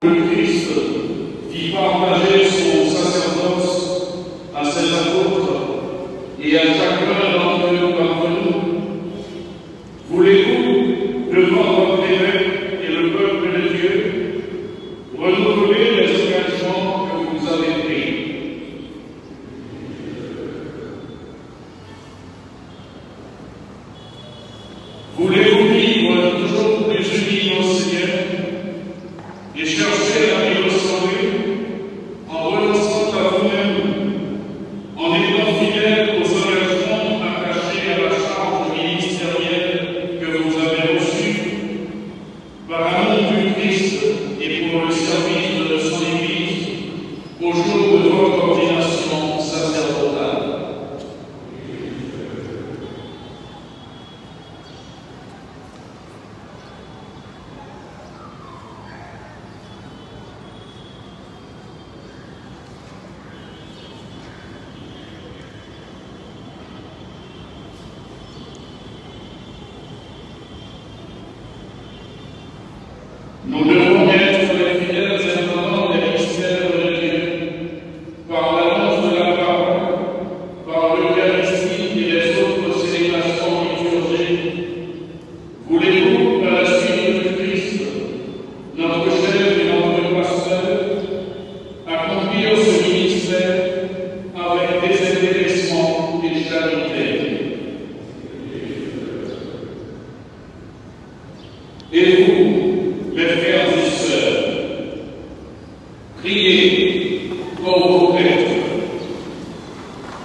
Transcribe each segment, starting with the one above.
Le Christ fit partager son sacerdoce à ses apôtres et à chacun d'entre nous. Voulez-vous, devant votre évêque et le peuple de Dieu, renouveler les engagements que vous avez pris? Voulez-vous vivre toujours plus unis au Seigneur et chercher à lui ressembler en renonçant à vous-même, en étant fidèle aux engagements attachés à la charge ministérielle que vous avez reçue, par amour du Christ et pour le service de son Église, au jour de votre ordination sacerdotale? Nous devons être les fidèles intendants des mystères de Dieu, par l'annonce de la parole, par l'Eucharistie et les autres célébrations liturgiques. Voulez-vous, à la suite du Christ, notre chef et notre pasteur, accomplir ce ministère avec désintéressement et charité? Et vous, mes frères et sœurs, priez pour vos prêtres,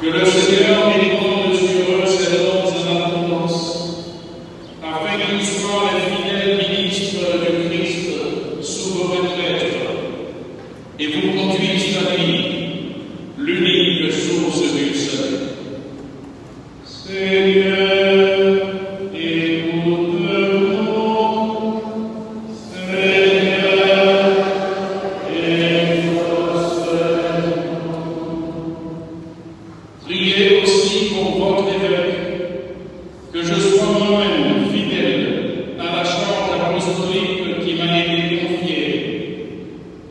que le Seigneur répande sur eux ses dons en abondance, afin qu'ils soient les fidèles ministres du Christ sous vos retraites, et vous conduisent à lui, l'unique source du salut. Seigneur, écoute-nous. Priez aussi pour votre évêque, que je sois moi-même fidèle à la charge apostolique qui m'a été confiée,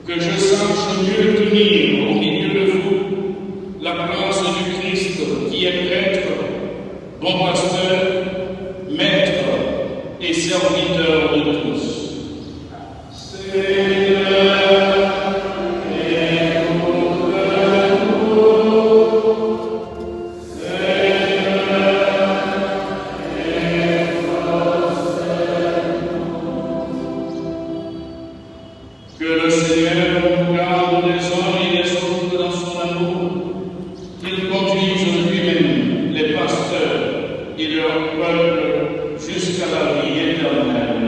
que je sache mieux tenir au milieu de vous la place du Christ qui est prêtre, bon pasteur, maître et serviteur de tous. Que le Seigneur nous garde les uns et les autres dans son amour, qu'il conduise lui-même les pasteurs et leur peuple jusqu'à la vie éternelle.